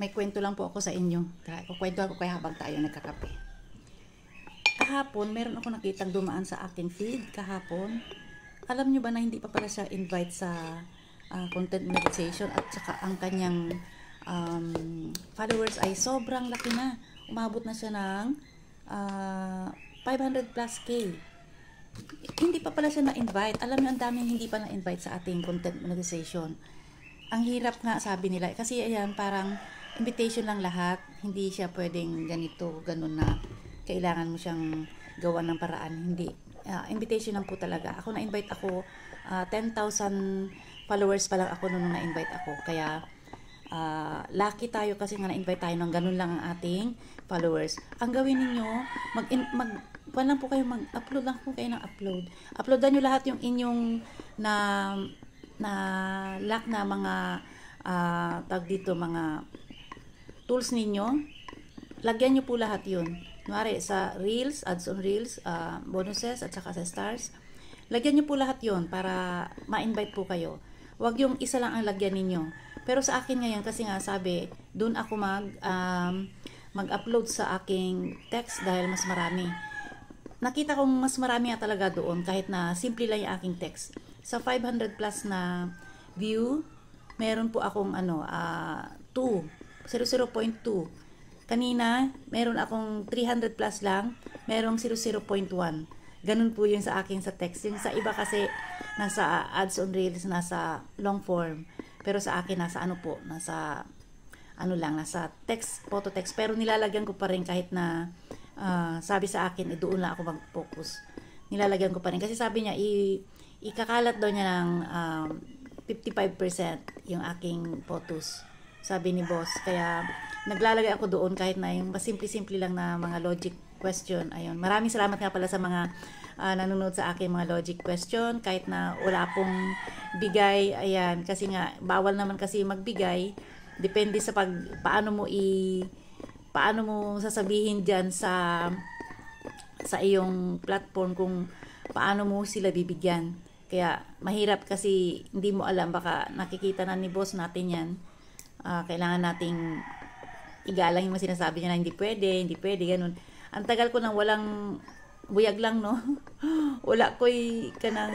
May kwento lang po ako sa inyo. Kukwento ako kaya habang tayo nagkakape. Kahapon, meron ako nakitang dumaan sa aking feed kahapon. Alam nyo ba na hindi pa pala siya invite sa content monetization at saka ang kanyang followers ay sobrang laki na. Umabot na siya ng 500 plus K. Hindi pa pala siya na-invite. Alam nyo, ang daming hindi pa na-invite sa ating content monetization. Ang hirap nga, sabi nila. Kasi ayan, parang invitation lang lahat. Hindi siya pwedeng ganito, ganun na kailangan mo siyang gawan ng paraan. Hindi. Invitation lang po talaga. Ako na-invite ako, 10,000 followers pa lang ako nung na-invite ako. Kaya, lucky tayo kasi nga na-invite tayo ng ganun lang ang ating followers. Ang gawin ninyo, lang po kayo, mag-upload lang po kayo ng upload. Uploadan nyo lahat yung inyong lock na mga tag dito, mga tools ninyo. Lagyan nyo po lahat yun. Kunwari sa Reels, ads on Reels, bonuses, at saka sa stars. Lagyan nyo po lahat yun para ma-invite po kayo. Huwag yung isa lang ang lagyan ninyo. Pero sa akin ngayon, kasi nga sabi, dun ako mag-upload sa aking text dahil mas marami. Nakita kong mas marami nga talaga doon kahit na simple lang yung aking text. Sa 500 plus na view, meron po akong 0.2. Kanina, meron akong 300 plus lang, merong 0.1. Ganun po yun sa akin sa text. Yung sa iba kasi, nasa ads on reels, nasa long form. Pero sa akin, nasa nasa text, photo text. Pero nilalagyan ko pa rin kahit na sabi sa akin, doon lang ako mag-focus. Nilalagyan ko pa rin. Kasi sabi niya, ikakalat daw niya ng 55% yung aking photos. Sabi ni boss. Kaya, naglalagay ako doon kahit na yung simple-simple lang na mga logic question. Ayun. Maraming salamat nga pala sa mga nanonood sa akin mga logic question. Kahit na wala pong bigay. Ayan. Kasi nga, bawal naman kasi magbigay. Depende sa paano mo sasabihin dyan sa iyong platform kung paano mo sila bibigyan. Kaya mahirap kasi hindi mo alam, baka nakikita na ni boss natin yan. Kailangan nating igalang yung sinasabi niya na hindi pwede, ganun. Ang tagal ko nang walang buyag lang, no? Wala ko'y kanang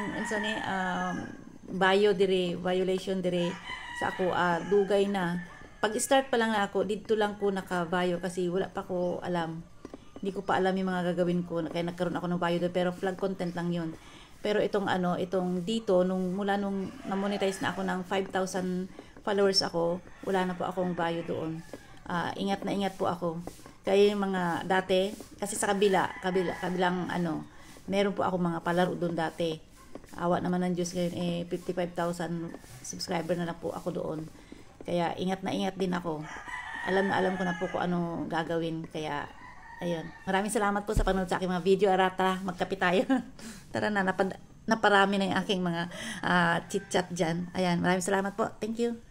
violation dire sa ako, dugay na. Pag-start pa lang na ako, dito lang ko naka-bio kasi wala pa ko alam. Hindi ko pa alam yung mga gagawin ko, kaya nagkaroon ako ng bio doon, pero flag content lang yun. Pero itong dito, mula nung na-monetize na ako ng 5,000 followers ako, wala na po akong bio doon. Ingat na ingat po ako. Kaya yung mga dati, kasi sa kabilang meron po ako mga palaro doon dati. Awa naman ng Diyos ngayon, 55,000 subscriber na po ako doon. Kaya ingat na ingat din ako. Alam ko na po kung ano gagawin. Kaya, ayun. Maraming salamat po sa panonood sa aking mga video. Arata, magkape tayo. Tara na, naparami na yung aking mga chit-chat dyan. Ayan, maraming salamat po. Thank you.